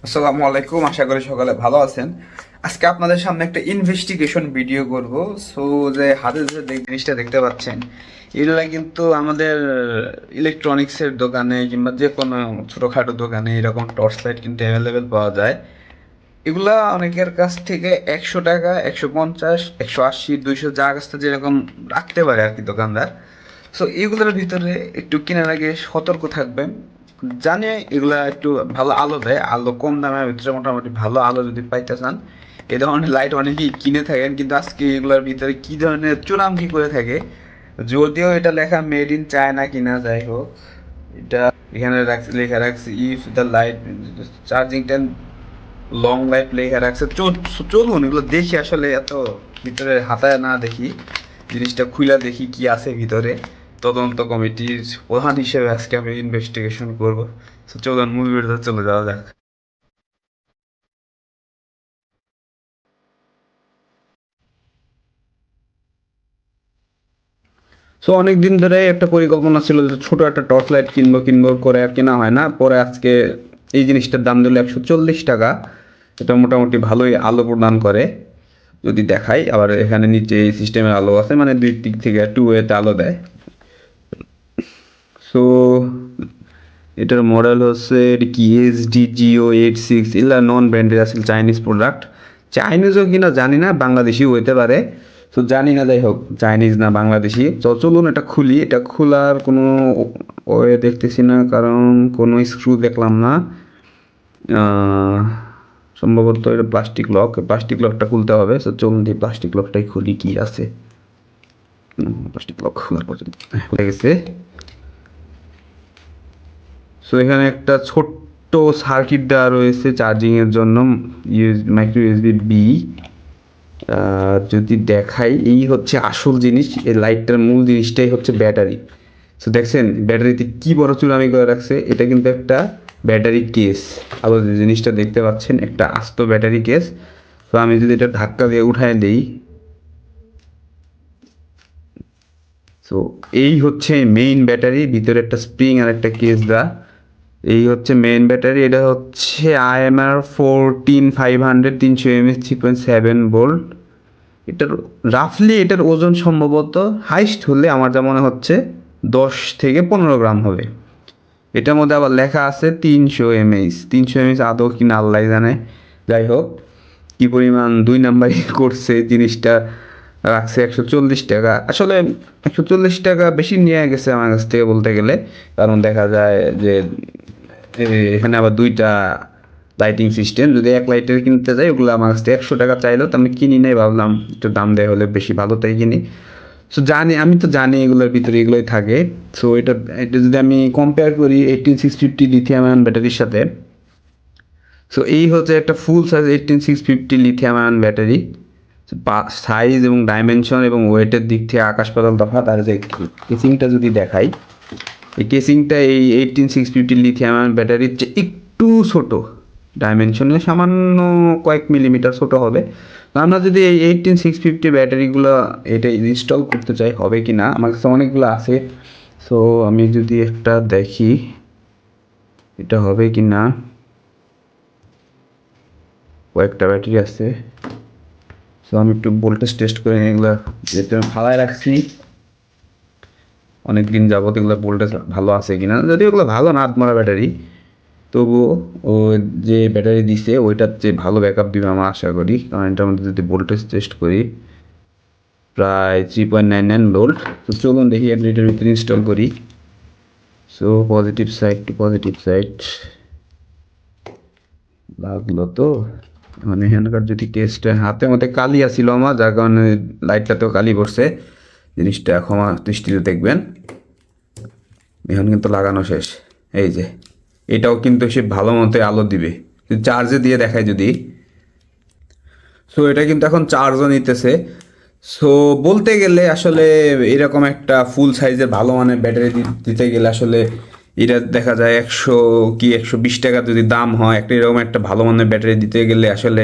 আসসালামু আলাইকুম, আশা করি সকালে ভালো আছেন। আজকে আপনাদের সামনে একটা ইনভেস্টিগেশন ভিডিও করব। সো যে হাতে যে জিনিসটা দেখতে পাচ্ছেন, এগুলা কিন্তু আমাদের ইলেকট্রনিক্সের দোকানে কিংবা যে কোনো ছোটোখাটো দোকানে এরকম টর্চ লাইট কিন্তু অ্যাভেলেবেল পাওয়া যায়। এগুলা অনেকের কাছ থেকে 100 টাকা, 150, 180, 200 যা কাছ থেকে যেরকম রাখতে পারে আর কি দোকানদার। সো এগুলোর ভিতরে একটু কেনার আগে সতর্ক থাকবেন। জানি এগুলা একটু ভালো আলো দেয়, আলো কম দামের ভিতরে মোটামুটি ভালো আলো যদি পাইতে চান, এই ধরনের লাইট অনেকেই কিনে থাকেন, কিন্তু আজকে এগুলোর ভিতরে কি ধরনের চুরামকি করে থাকে। যদিও এটা লেখা মেড ইন চায়না কিনা, যাই হোক, এটা এখানে লেখা রাখছে if the light charging time long life লেখা রাখছে। চলুন এগুলো দেখি, আসলে এত ভিতরে হাতায় না দেখি, জিনিসটা খুইলা দেখি কি আছে ভিতরে। তদন্ত কমিটির প্রধান হিসেবে আজকে আমি ইনভেস্টিগেশন করব। তো চলুন মুভির চলে যাওয়া যাক। সো অনেক দিন ধরে একটা পরিকল্পনা ছিল যে ছোট একটা টর্চ লাইট কিনবো কিনবো করে আর কেনা হয় না। পরে আজকে এই জিনিসটার দাম দিল 140 টাকা। এটা মোটামুটি ভালোই আলো প্রদান করে যদি দেখাই। আবার এখানে নিচে এই সিস্টেমের আলো আছে, মানে দুই দিক থেকে টু ওয়েতে আলো দেয়। সো এটার মডেল হচ্ছে এটা কি SDGO86, এগুলা নন ব্র্যান্ডেড আসলে চাইনিজ প্রোডাক্ট। চাইনিজও কিনা জানি না, বাংলাদেশিও হইতে পারে। তো জানি না, যাই হোক চাইনিজ না বাংলাদেশি। তো চলুন এটা খুলি। এটা খোলার কোনো ওয়ে দেখতেছি না, কারণ কোনো স্ক্রু দেখলাম না। আহ, সম্ভবত এটা প্লাস্টিক লক, প্লাস্টিক লকটা খুলতে হবে। তো চলুন দিয়ে প্লাস্টিক লকটাই খুলি কি আছে। প্লাস্টিক লক খোলার পর খুলে গেছে। সো এখানে একটা ছোট্ট সার্কিট দেওয়া রয়েছে চার্জিংয়ের জন্য, মাইক্রো ইউএসবি বি। যদি দেখাই, এই হচ্ছে আসল জিনিস। এই লাইটটার মূল জিনিসটাই হচ্ছে ব্যাটারি। সো দেখছেন ব্যাটারিতে কি বড় চুরামি করে রাখছে। এটা কিন্তু একটা ব্যাটারি কেস। আবার যে জিনিসটা দেখতে পাচ্ছেন, একটা আস্ত ব্যাটারি কেস। তো আমি যদি এটা ধাক্কা দিয়ে উঠায় দিই, সো এই হচ্ছে মেইন ব্যাটারি, ভিতরে একটা স্প্রিং আর একটা কেস দেওয়া। এই হচ্ছে মেইন ব্যাটারি। এটা হচ্ছে IMR 14500, 300 mAh, 3.7 ভোল্ট। এটার রাফলি এটার ওজন সম্ভবত হাইস্ট হলে আমার যা মনে হচ্ছে 10 থেকে 15 গ্রাম হবে। এটার মধ্যে আবার লেখা আছে 300 mAh। 300 mAh আদৌ কিনা আল্লাহ জানে। যাই হোক, কি পরিমাণ দুই নাম্বারই করছে জিনিসটা। রাখছে 140 টাকা। আসলে 140 টাকা বেশি নিয়ে গেছে আমার কাছ থেকে বলতে গেলে। কারণ দেখা যায় যে এখানে আবার দুইটা লাইটিং সিস্টেম। যদি এক লাইটের কিনতে যাই, ওগুলো আমার কাছ থেকে 100 টাকা চাইলো। তো আমি কিনি নাই, ভাবলাম একটু দাম দেয় হলে বেশি ভালো, তাই কিনি। সো জানি, আমি তো জানি এগুলোর ভিতরে এগুলোই থাকে। সো এটা এটা যদি আমি কম্পেয়ার করি 18650 লিথিয়াম আয়ন ব্যাটারির সাথে, সো এই হচ্ছে একটা ফুল size 18650 lithium ion battery. Size এবং ডাইমেনশন এবং ওয়েটের দিক থেকে আকাশ পাতাল তফাৎ। আর যে কেসিংটা যদি দেখাই, এই কেসিংটা এই 18650 লিথিয়াম আয়ন ব্যাটারির চেয়ে একটু ছোট। ডাইমেনশনে সামান্য কয়েক মিলিমিটার ছোট হবে। তো আমরা যদি এই 18650 ব্যাটারিগুলো এটা ইনস্টল করতে চাই, হবে কি না। আমার কাছে অনেকগুলো আছে। সো আমি যদি একটা দেখি এটা হবে কি না। কয়েকটা ব্যাটারি আছে। সো আমি একটু ভোল্টেজ টেস্ট করে নিই। এগুলো যেহেতু আমি ফালায় রাখছি অনেক দিন যাবত, এগুলো ভোল্টেজ ভালো আছে কিনা। যদিও এগুলো ভালো না, আধমরা ব্যাটারি, তবুও ও যে ব্যাটারি দিছে ওইটার চেয়ে ভালো ব্যাকআপ দিবে আমার আশা করি। কারণ এটার মধ্যে যদি ভোল্টেজ টেস্ট করি, প্রায় 3.99 ভোল্ট। তো চলুন দেখি এটার ভিতরে ইনস্টল করি। So positive side to positive side লাগলো তো। মানে এখানকার যদি টেস্ট, হাতের মধ্যে কালি আসছিল আমার, যার কারণে লাইটটাতেও কালি পড়ছে। জিনিসটা ক্ষমা দৃষ্টিতে দেখবেন। এখন কিন্তু লাগানো শেষ। এই যে এটাও কিন্তু সে ভালো মতো আলো দিবে। চার্জে দিয়ে দেখায় যদি, সো এটা কিন্তু এখন চার্জও নিতেছে। সো বলতে গেলে আসলে এরকম একটা ফুল সাইজের ভালো মানের ব্যাটারি দিতে গেলে আসলে এটা দেখা যায় 100 কি 120 টাকা যদি দাম হয়। একটা এরকম একটা ভালো মানের ব্যাটারি দিতে গেলে আসলে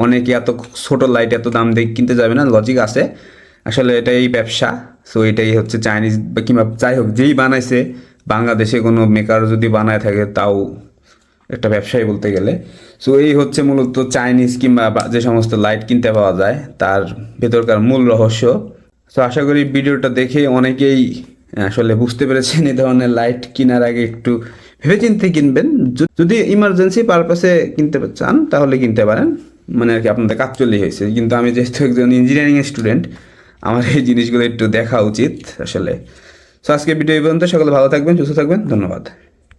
অনেকে এত ছোট লাইট এত দাম দিয়ে কিনতে যাবে না, লজিক আছে। আসলে এটাই ব্যবসা। সো এটাই হচ্ছে চাইনিজ বা কিংবা যাই হোক যেই বানাইছে, বাংলাদেশে কোনো মেকার যদি বানায় থাকে তাও একটা ব্যবসায়ী বলতে গেলে। সো এই হচ্ছে মূলত চাইনিজ কিংবা যে সমস্ত লাইট কিনতে পাওয়া যায় তার ভেতরকার মূল রহস্য। সো আশা করি ভিডিওটা দেখে অনেকেই আসলে বুঝতে পেরেছেন এই ধরনের লাইট কেনার আগে একটু ভেবেচিন্তে কিনবেন। যদি ইমার্জেন্সি পারপাসে কিনতে চান তাহলে কিনতে পারেন, মানে আর কি আপনাদের কাজ চলেই হয়েছে। কিন্তু আমি যেহেতু একজন ইঞ্জিনিয়ারিং স্টুডেন্ট, আমার এই জিনিসগুলো একটু দেখা উচিত আসলে। সো আজকে ভিডিও এই পর্যন্ত। সকলে ভালো থাকবেন, সুস্থ থাকবেন, ধন্যবাদ।